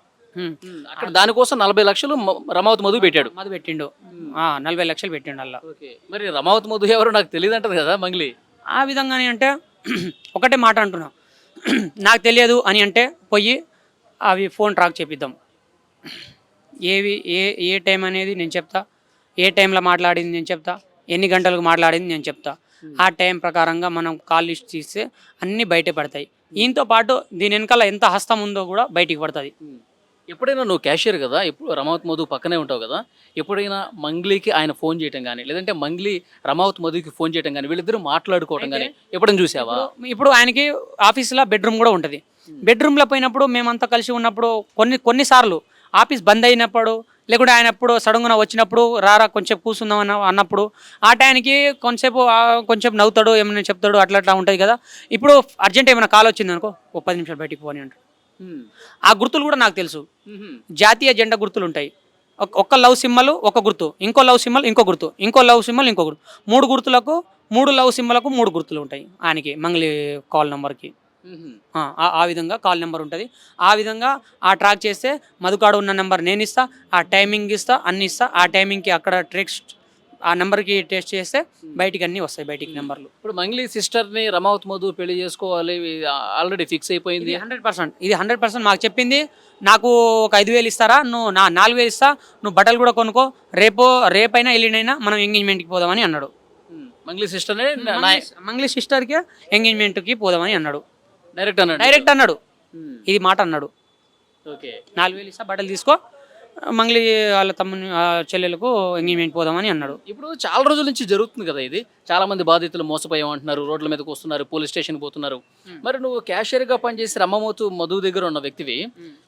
అక్కడ, దానికోసం 40 లక్షలు రమావత్ మధు పెట్టాడు. మధు పెట్టిండు 40 లక్షలు పెట్టిండు అలా. మరి రమావత్ మధు ఎవరు నాకు తెలియదు అంటది కదా మంగ్లీ. ఆ విధంగానే అంటే ఒకటే మాట అంటున్నా, నాకు తెలియదు అని అంటే పోయి అవి ఫోన్ ట్రాక్ చేపిద్దాం. ఏ టైం అనేది నేను చెప్తా, ఏ టైంలో మాట్లాడింది నేను చెప్తా, ఎన్ని గంటలకు మాట్లాడింది నేను చెప్తా. ఆ టైం ప్రకారంగా మనం కాల్ లిస్ట్ తీస్తే అన్నీ బయట పడతాయి. దీంతో పాటు దీని వెనకాల ఎంత హస్తం ఉందో కూడా బయటికి పడుతుంది. ఎప్పుడైనా నువ్వు క్యాషియర్ కదా, ఎప్పుడు రమావత్ మధు పక్కనే ఉంటావు కదా, ఎప్పుడైనా మంగ్లీకి ఆయన ఫోన్ చేయటం కానీ, లేదంటే మంగ్లీ రమావత్ మధుకి ఫోన్ చేయటం కానీ, వీళ్ళిద్దరూ మాట్లాడుకోవటం కానీ ఎప్పుడైనా చూసావా? ఇప్పుడు ఆయనకి ఆఫీస్లో బెడ్రూమ్ కూడా ఉంటుంది. బెడ్రూమ్లో పోయినప్పుడు మేమంతా కలిసి ఉన్నప్పుడు కొన్నిసార్లు ఆఫీస్ బంద్ అయినప్పుడు, లేకుంటే ఆయన ఎప్పుడు సడన్గా వచ్చినప్పుడు రారా కొంచెం కూర్చుందాం అన్నప్పుడు ఆ టైంకి కొంచెం నవ్వుతాడు, ఏమైనా చెప్తాడు, అట్లా ఉంటుంది కదా. ఇప్పుడు అర్జెంట్ ఏమైనా కాల్ వచ్చింది అనుకో, 10 నిమిషాలు బయటికి పోని అంటాడు. ఆ గుర్తులు కూడా నాకు తెలుసు. జాతీయ జెండా గుర్తులు ఉంటాయి. ఒక్క లవ్ సింబల్ ఒక గుర్తు, ఇంకో లవ్ సింబల్ ఇంకో గుర్తు, ఇంకో లవ్ సింబల్ ఇంకో గుర్తు, 3 గుర్తులకు 3 లవ్ సింబల్కు 3 గుర్తులు ఉంటాయి ఆయనకి మంగ్లీ కాల్ నెంబర్కి. ఆ విధంగా కాల్ నెంబర్ ఉంటుంది. ఆ విధంగా ఆ ట్రాక్ చేస్తే మధుకాడు ఉన్న నెంబర్ నేను ఇస్తా, ఆ టైమింగ్ ఇస్తా, అన్ని ఇస్తా. ఆ టైమింగ్కి అక్కడ టెక్స్ట్ ఆ నెంబర్కి టెస్ట్ చేస్తే బయటికి అన్నీ వస్తాయి, బయటికి నెంబర్లు. ఇప్పుడు మంగ్లీ సిస్టర్ని రమావత్ మధు పెళ్లి చేసుకోవాలి ఆల్రెడీ ఫిక్స్ అయిపోయింది. 100% ఇది 100% మాకు చెప్పింది. నాకు ఒక 5,000 ఇస్తారా, నువ్వు 4,000 ఇస్తా, నువ్వు బట్టలు కూడా కొనుక్కో, రేపైనా ఎల్లుండైనా మనం ఎంగేజ్మెంట్కి పోదామని అన్నాడు. మంగ్లీ సిస్టర్కి ఎంగేజ్మెంట్కి పోదామని అన్నాడు. డైరెక్ట్ అన్నాడు. ఇది మాట అన్నాడు. 4,000 ఇస్తా, బట్టలు తీసుకో, మంగ్లీ వాళ్ళ తమ్ముని చెల్లెలకు ఎంగేజ్మెంట్ పోదామని అన్నాడు. ఇప్పుడు చాలా రోజుల నుంచి జరుగుతుంది కదా ఇది. చాలా మంది బాధితులు మోసపోయామంటున్నారు, రోడ్ల మీదకి వస్తున్నారు, పోలీస్ స్టేషన్ పోతున్నారు. మరి నువ్వు క్యాషియర్గా పనిచేసి రమావత్ మధు దగ్గర ఉన్న వ్యక్తివి,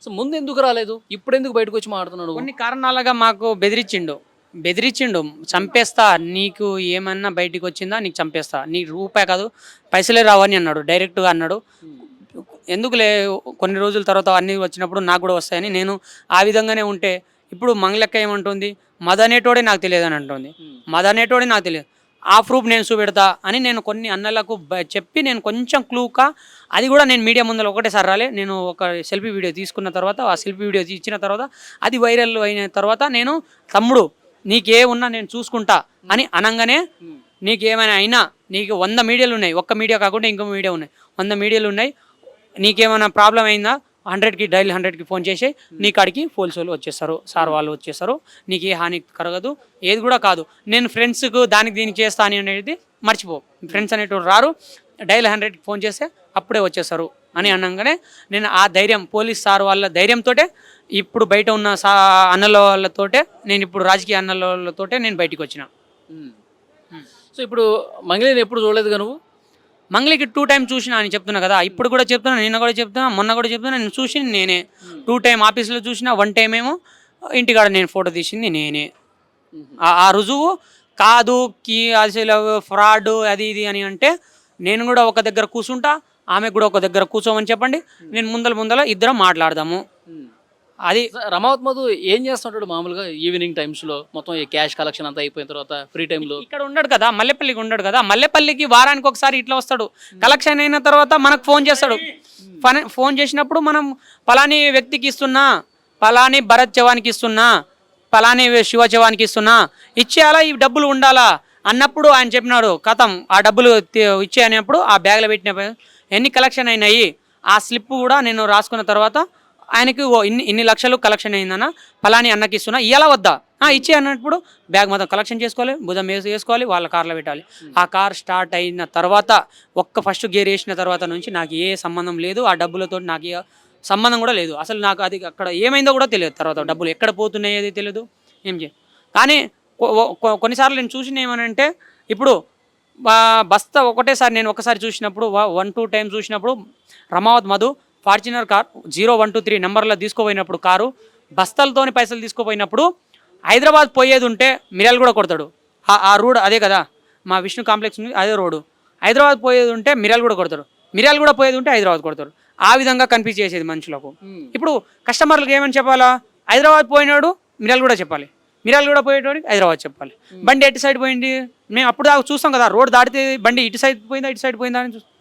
సో ముందు ఎందుకు రాలేదు, ఇప్పుడు ఎందుకు బయటకు వచ్చి మాట్లాడుతున్నాడు? కొన్ని కారణాలుగా మాకు బెదిరించిండు, చంపేస్తా, నీకు ఏమన్నా బయటికి వచ్చిందా నీకు చంపేస్తా, నీ రూపాయి కాదు పైసలే రావని అన్నాడు. డైరెక్ట్గా అన్నాడు. ఎందుకులే కొన్ని రోజుల తర్వాత అన్నీ వచ్చినప్పుడు నాకు కూడా వస్తాయని నేను ఆ విధంగానే ఉంటే, ఇప్పుడు మంగళక్క ఏమంటుంది, మద అనేటోడే నాకు తెలియదు అని అంటుంది. మద అనేటోడే నాకు తెలియదు, ఆ ప్రూఫ్ నేను చూపెడతా అని నేను కొన్ని అన్నలకు చెప్పి నేను కొంచెం క్లూకా, అది కూడా నేను మీడియా ముందర ఒకటేసారి రాలే. నేను ఒక సెల్ఫీ వీడియో తీసుకున్న తర్వాత, ఆ సెల్ఫీ వీడియో ఇచ్చిన తర్వాత అది వైరల్ అయిన తర్వాత నేను తమ్ముడు నీకే ఉన్నా నేను చూసుకుంటా అని అనగానే, నీకేమైనా అయినా నీకు 100 మీడియాలు ఉన్నాయి, ఒక్క మీడియా కాకుండా ఇంకో మీడియా ఉన్నాయి, 100 మీడియాలు ఉన్నాయి, నీకేమైనా ప్రాబ్లం అయిందా 100కి డైల్ 100కి ఫోన్ చేసి నీ కాడికి పోలీసు వాళ్ళు వచ్చేస్తారు, సార్ వాళ్ళు వచ్చేస్తారు, నీకు ఏ హాని కలగదు, ఏది కూడా కాదు. నేను ఫ్రెండ్స్కు దానికి దీనికి చేస్తా అని అనేది మర్చిపో, ఫ్రెండ్స్ అనేటువంటి రారు, డైల్ 100కి ఫోన్ చేస్తే అప్పుడే వచ్చేస్తారు అని అనగానే నేను ఆ ధైర్యం, పోలీస్ సార్ వాళ్ళ ధైర్యంతో ఇప్పుడు బయట ఉన్న అన్నల వాళ్ళతోటే, నేను ఇప్పుడు రాజకీయ అన్నల వాళ్ళతోటే నేను బయటికి వచ్చిన. సో ఇప్పుడు మంగ్లీని ఎప్పుడు చూడలేదుగా నువ్వు? మంగ్లీకి 2 టైమ్ చూసినా అని చెప్తున్నా కదా, ఇప్పుడు కూడా చెప్తున్నా, నిన్న కూడా చెప్తున్నా, మొన్న కూడా చెప్తున్నా, నేను చూసి నేనే 2 టైమ్ ఆఫీస్లో చూసిన, 1 టైం ఏమో ఇంటికాడ నేను ఫోటో తీసింది నేనే. ఆ రుజువు కాదు కి అసలు ఫ్రాడ్ అది ఇది అని అంటే, నేను కూడా ఒక దగ్గర కూర్చుంటా, ఆమెకు కూడా ఒక దగ్గర కూర్చోమని చెప్పండి, నేను ముందల ఇద్దరం మాట్లాడదాము. అది రమావత్ మధు ఏం చేస్తుంటాడు మామూలుగా ఈవినింగ్ టైమ్స్లో మొత్తం ఈ క్యాష్ కలెక్షన్ అంతా అయిపోయిన తర్వాత ఫ్రీ టైంలో? ఇక్కడ ఉండడు కదా, మల్లెపల్లికి ఉండడు కదా, మల్లెపల్లికి వారానికి ఒకసారి ఇట్లా వస్తాడు. కలెక్షన్ అయిన తర్వాత మనకు ఫోన్ చేస్తాడు. ఫోన్ చేసినప్పుడు మనం పలాని వ్యక్తికి ఇస్తున్నా, పలాని భరత్ చవాన్కి ఇస్తున్నా, పలాని శివ చవాన్కి ఇస్తున్నా, ఇచ్చేయాలా ఈ డబ్బులు ఉండాలా అన్నప్పుడు ఆయన చెప్పినాడు కథం ఆ డబ్బులు ఇచ్చే అనేప్పుడు ఆ బ్యాగ్లో పెట్టిన ఎన్ని కలెక్షన్ అయినాయి ఆ స్లిప్ కూడా నేను రాసుకున్న తర్వాత ఆయనకి ఇన్ని లక్షలు కలెక్షన్ అయిందన్న ఫలాని అన్నకి ఇస్తున్నా ఇలా వద్దా ఇచ్చే అన్నప్పుడు బ్యాగ్ మొత్తం కలెక్షన్ చేసుకోవాలి, భుజం వేసుకోవాలి, వాళ్ళ కార్లో పెట్టాలి. ఆ కార్ స్టార్ట్ అయిన తర్వాత ఫస్ట్ గేర్ వేసిన తర్వాత నుంచి నాకు ఏ సంబంధం లేదు, ఆ డబ్బులతో నాకు సంబంధం కూడా లేదు. అసలు నాకు అది అక్కడ ఏమైందో కూడా తెలియదు. తర్వాత డబ్బులు ఎక్కడ పోతున్నాయో తెలియదు ఏం కానీ కొన్నిసార్లు నేను చూసిన ఏమనంటే ఇప్పుడు బస్తా ఒకటేసారి నేను ఒకసారి చూసినప్పుడు 1-2 టైమ్స్ చూసినప్పుడు రమావత్ మధు ఫార్చునర్ కార్ 0123 నెంబర్లో తీసుకుపోయినప్పుడు కారు బస్తాలతోని పైసలు తీసుకుపోయినప్పుడు హైదరాబాద్ పోయేది ఉంటే మిర్యాల కూడా కొడతాడు. ఆ రోడ్ అదే కదా, మా విష్ణు కాంప్లెక్స్ ఉంది అదే రోడ్డు. హైదరాబాద్ పోయేది ఉంటే మిర్యాల కూడా కొడతాడు, మిర్యాల కూడా పోయేది ఉంటే హైదరాబాద్ కొడతాడు. ఆ విధంగా కన్ఫ్యూజ్ చేసేది మనుషులకు. ఇప్పుడు కస్టమర్లకు ఏమని చెప్పాలా, హైదరాబాద్ పోయినాడు మిర్యాల కూడా చెప్పాలి, మిర్యాల కూడా పోయేటోడికి హైదరాబాద్ చెప్పాలి. బండి ఎటు సైడ్ పోయింది మేము అప్పుడు దాకా చూస్తాం కదా, రోడ్ దాటితే బండి ఇటు సైడ్ పోయిందా ఇటు సైడ్ పోయిందా అని చూస్తాం.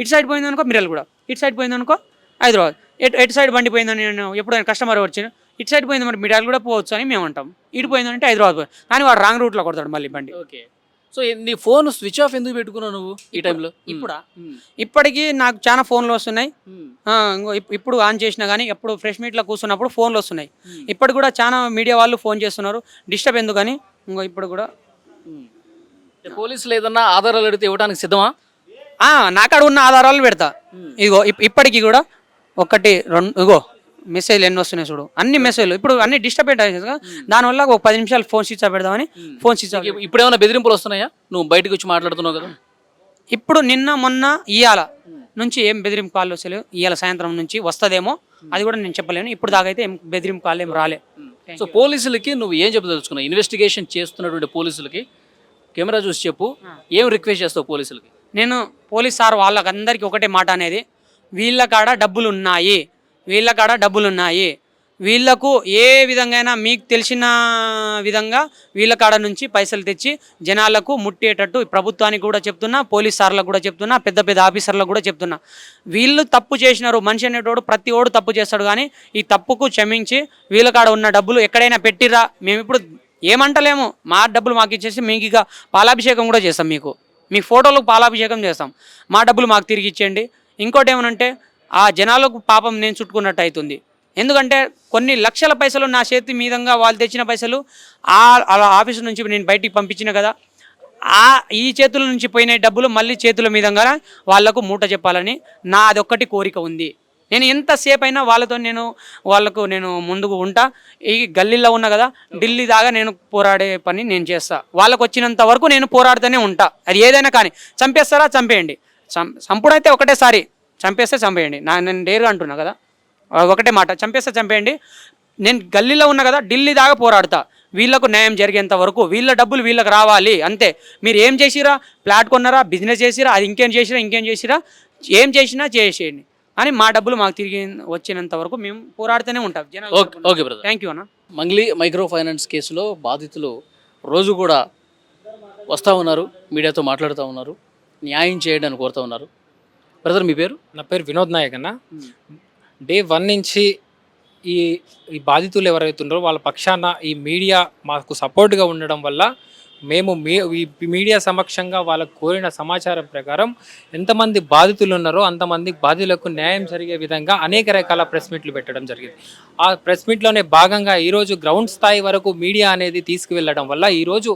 ఇటు సైడ్ పోయింది అనుకో మిర్యాల కూడా, ఇటు సైడ్ పోయింది అనుకో హైదరాబాద్. ఎటు సైడ్ బండి పోయిందని నేను ఎప్పుడైనా కస్టమర్ వచ్చిన ఇటు సైడ్ పోయింది మరి మిర్యాల కూడా పోవచ్చు అని మేము అంటాం. ఇటు పోయిందంటే హైదరాబాద్ పోయి కానీ వాడు రాంగ్ రూట్లో కొడతాడు మళ్ళీ బండి. ఓకే. సో నీ ఫోన్ స్విచ్ ఆఫ్ ఎందుకు పెట్టుకున్నావు నువ్వు ఈ టైంలో? ఇప్పటికీ నాకు చాలా ఫోన్లు వస్తున్నాయి. ఇప్పుడు ఆన్ చేసినా కానీ ఎప్పుడు ఫ్రెష్ మీట్లో కూర్చున్నప్పుడు ఫోన్లు వస్తున్నాయి. ఇప్పటి కూడా చాలా మీడియా వాళ్ళు ఫోన్ చేస్తున్నారు, డిస్టర్బ్ ఎందుకని. ఇప్పుడు కూడా పోలీసులు ఏదన్నా ఆధారాలు అడిగితే ఇవ్వడానికి సిద్ధమా? నాకాడ ఉన్న ఆధారాలు పెడతా. ఇగో ఇప్పటికీ కూడా 1, 2 ఇగో మెసేజ్లు ఎన్ని వస్తున్నాయి చూడు, అన్ని మెసేజ్లు ఇప్పుడు అన్ని డిస్టర్బ్ అయ్యాయి కదా, దానివల్ల ఒక 10 నిమిషాలు ఫోన్ స్విచ్ ఆఫ్ పెడదామని ఫోన్ స్విచ్ ఆఫ్. ఇప్పుడు ఏమైనా బెదిరింపులు వస్తున్నాయా? నువ్వు బయటకు వచ్చి మాట్లాడుతున్నావు కదా. ఇప్పుడు నిన్న మొన్న ఇవాళ నుంచి ఏం బెదిరింపు కాల్ వస్తలేవు. ఇవాళ సాయంత్రం నుంచి వస్తుందేమో, అది కూడా నేను చెప్పలేను. ఇప్పుడు దాకైతే ఏం బెదిరింపు కాల్ ఏం రాలే. సో పోలీసులకి నువ్వు ఏం చెప్పదలుచుకున్నావు? ఇన్వెస్టిగేషన్ చేస్తున్నటువంటి పోలీసులకి కెమెరా చూసి చెప్పు, ఏం రిక్వెస్ట్ చేస్తావు పోలీసులకి? నేను పోలీస్ సార్ వాళ్ళకందరికీ ఒకటే మాట అనేది, వీళ్ళ కాడ డబ్బులు ఉన్నాయి, వీళ్ళ కాడ డబ్బులు ఉన్నాయి, వీళ్ళకు ఏ విధంగా మీకు తెలిసిన విధంగా వీళ్ళ కాడ నుంచి పైసలు తెచ్చి జనాలకు ముట్టేటట్టు ప్రభుత్వానికి కూడా చెప్తున్నా, పోలీస్ సార్లకు కూడా చెప్తున్నా, పెద్ద పెద్ద ఆఫీసర్లకు కూడా చెప్తున్నా. వీళ్ళు తప్పు చేసినారు, మనిషి అనేటోడు ప్రతి ఓడు తప్పు చేస్తాడు, కానీ ఈ తప్పుకు క్షమించి వీళ్ళ కాడ ఉన్న డబ్బులు ఎక్కడైనా పెట్టిరా, మేము ఇప్పుడు ఏమంటలేము, మా డబ్బులు మాకు ఇచ్చేసి మీకు ఇక పాలాభిషేకం కూడా చేస్తాం, మీ ఫోటోలకు పాలాభిషేకం చేస్తాం, మా డబ్బులు మాకు తిరిగి ఇచ్చేయండి. ఇంకోటి ఏమనంటే ఆ జనాలకు పాపం నేను చుట్టుకున్నట్టు అవుతుంది. ఎందుకంటే కొన్ని లక్షల పైసలు నా చేతి మీదంగా వాళ్ళు తెచ్చిన పైసలు అలా ఆఫీసు నుంచి నేను బయటికి పంపించిన కదా, ఈ చేతుల నుంచి పోయిన డబ్బులు మళ్ళీ చేతుల మీదంగా వాళ్లకు మూట చెప్పాలని నా అదొక్కటి కోరిక ఉంది. నేను ఎంతసేపు అయినా వాళ్ళతో వాళ్ళకు నేను ముందుకు ఉంటా. ఈ గల్లీలో ఉన్నా కదా, ఢిల్లీ దాకా నేను పోరాడే పని నేను చేస్తా. వాళ్ళకు వచ్చినంత వరకు నేను పోరాడుతూనే ఉంటా. అది ఏదైనా కానీ చంపేస్తారా చంపేయండి, చంపుడైతే ఒకటేసారి చంపేస్తే చంపేయండి. నేను డేరుగా అంటున్నా కదా, ఒకటే మాట, చంపేస్తే చంపేయండి. నేను గల్లీలో ఉన్నా కదా, ఢిల్లీ దాకా పోరాడతా. వీళ్ళకు న్యాయం జరిగేంత వరకు వీళ్ళ డబ్బులు వీళ్ళకి రావాలి అంతే. మీరు ఏం చేసిరా, ప్లాట్ కొన్నారా, బిజినెస్ చేసిరా, అది ఇంకేం చేసిరా, ఏం చేసినా చేసేయండి, అని మా డబ్బులు మాకు తిరిగి వచ్చినంత వరకు మేము పోరాడుతూనే ఉంటాం. ఓకే బ్రదర్, థ్యాంక్ యూ అన్న. మంగ్లీ మైక్రో ఫైనాన్స్ కేసులో బాధితులు రోజు కూడా వస్తూ ఉన్నారు, మీడియాతో మాట్లాడుతూ ఉన్నారు, న్యాయం చేయడానికి కోరుతూ ఉన్నారు. బ్రదర్ మీ పేరు? నా పేరు వినోద్ నాయక్ అన్న. డే 1 నుంచి ఈ బాధితులు ఎవరైతే ఉన్నారో వాళ్ళ పక్షాన ఈ మీడియా మాకు సపోర్ట్గా ఉండడం వల్ల మేము ఈ మీడియా సమక్షంగా వాళ్ళకు కోరిన సమాచారం ప్రకారం ఎంతమంది బాధితులు ఉన్నారో అంతమంది బాధితులకు న్యాయం జరిగే విధంగా అనేక రకాల ప్రెస్ మీట్లు పెట్టడం జరిగింది. ఆ ప్రెస్ మీట్లోనే భాగంగా ఈరోజు గ్రౌండ్ స్థాయి వరకు మీడియా అనేది తీసుకువెళ్ళడం వల్ల ఈరోజు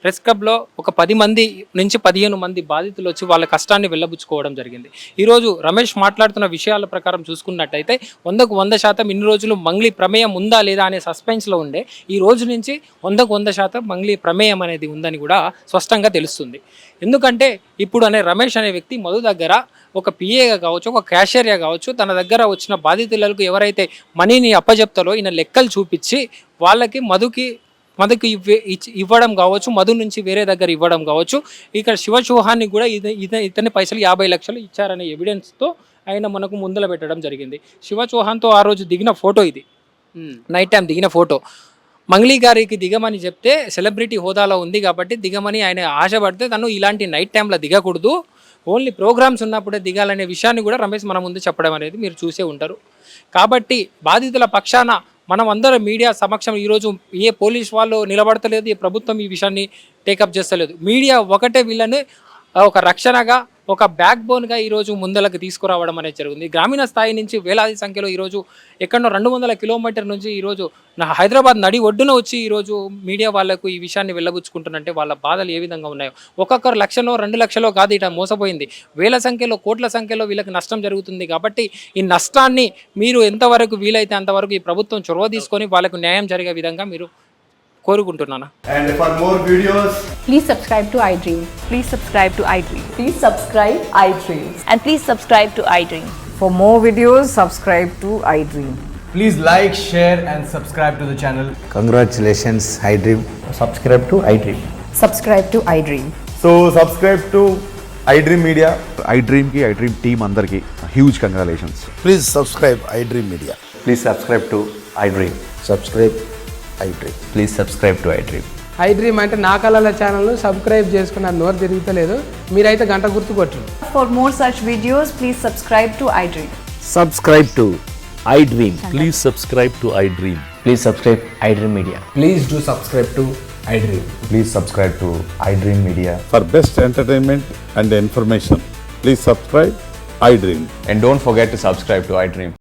ప్రెస్ క్లబ్లో ఒక 10 మంది నుంచి 15 మంది బాధితులు వచ్చి వాళ్ళ కష్టాన్ని వెళ్ళబుచ్చుకోవడం జరిగింది. ఈరోజు రమేష్ మాట్లాడుతున్న విషయాల ప్రకారం చూసుకున్నట్టయితే 100కు 100% ఇన్ని రోజులు మంగ్లీ ప్రమేయం ఉందా లేదా అనే సస్పెన్స్లో ఉండే, ఈ రోజు నుంచి 100కు 100% మంగ్లీ ప్రమేయం అనేది ఉందని కూడా స్పష్టంగా తెలుస్తుంది. ఎందుకంటే ఇప్పుడు రమేష్ అనే వ్యక్తి మధు దగ్గర ఒక పిఏగా కావచ్చు, ఒక క్యాషియర్గా కావచ్చు, తన దగ్గర వచ్చిన బాధితులకు ఎవరైతే మనీని అప్పజెప్తారో ఈయన లెక్కలు చూపించి వాళ్ళకి మధుకి ఇవ్వడం కావచ్చు, మధు నుంచి వేరే దగ్గర ఇవ్వడం కావచ్చు. ఇక్కడ శివ చౌహాన్ని కూడా ఇతని పైసలు 50 లక్షలు ఇచ్చారనే ఎవిడెన్స్తో ఆయన మనకు ముందల పెట్టడం జరిగింది. శివ చౌహాన్తో ఆ రోజు దిగిన ఫోటో ఇది. నైట్ టైం దిగిన ఫోటో. మంగ్లీ గారికి దిగమని చెప్తే సెలబ్రిటీ హోదాలో ఉంది కాబట్టి దిగమని ఆయన ఆశపడితే తను ఇలాంటి నైట్ టైంలో దిగకూడదు, ఓన్లీ ప్రోగ్రామ్స్ ఉన్నప్పుడే దిగాలనే విషయాన్ని కూడా రమేష్ మన ముందు చెప్పడం అనేది మీరు చూసే ఉంటారు. కాబట్టి బాధితుల పక్షాన మనం అందరం మీడియా సమక్షం ఈరోజు ఏ పోలీస్ వాళ్ళు నిలబడతలేదు, ఏ ప్రభుత్వం ఈ విషయాన్ని టేకప్ చేస్తలేదు. మీడియా ఒకటే వీళ్ళని ఒక రక్షణగా, ఒక బ్యాక్ బోన్గా ఈరోజు ముందలకు తీసుకురావడం అనేది జరిగింది. గ్రామీణ స్థాయి నుంచి వేలాది సంఖ్యలో ఈరోజు ఎక్కడో 200 కిలోమీటర్ నుంచి ఈరోజు హైదరాబాద్ నడి ఒడ్డున వచ్చి ఈరోజు మీడియా వాళ్ళకు ఈ విషయాన్ని వెళ్ళబుచ్చుకుంటున్నంటే వాళ్ళ బాధలు ఏ విధంగా ఉన్నాయో. ఒక్కొక్కరు 1,00,000 2 లక్షలో కాదు ఇట మోసపోయింది, వేల సంఖ్యలో కోట్ల సంఖ్యలో వీళ్ళకి నష్టం జరుగుతుంది. కాబట్టి ఈ నష్టాన్ని మీరు ఎంతవరకు వీలైతే అంతవరకు ఈ ప్రభుత్వం చొరవ తీసుకొని వాళ్ళకు న్యాయం జరిగే విధంగా మీరు కోరుకుంటున్నాను. And for more videos, Please subscribe to iDream. Please subscribe to iDream. Please subscribe iDream. And please subscribe to iDream. For more videos, subscribe to iDream. please like, share, and subscribe to the channel. Congratulations, iDream. Subscribe to iDream. Subscribe to iDream. So subscribe to iDream Media. iDream ki iDream team andarki huge congratulations. Please subscribe iDream Media. Please subscribe to iDream. Subscribe iDream. Please subscribe to iDream. iDream అంటే నా కళల ఛానల్ను subscribe చేసుకున్న నోరు తిరుగుతలేదు, మీరైతే గంట గుర్తు కొట్టండి. For more such videos, please subscribe to iDream. Subscribe to iDream. Please subscribe to iDream. Please subscribe iDream Media. Please do subscribe to iDream. Please subscribe to iDream Media. For best entertainment and information, please subscribe iDream. And don't forget to subscribe to iDream.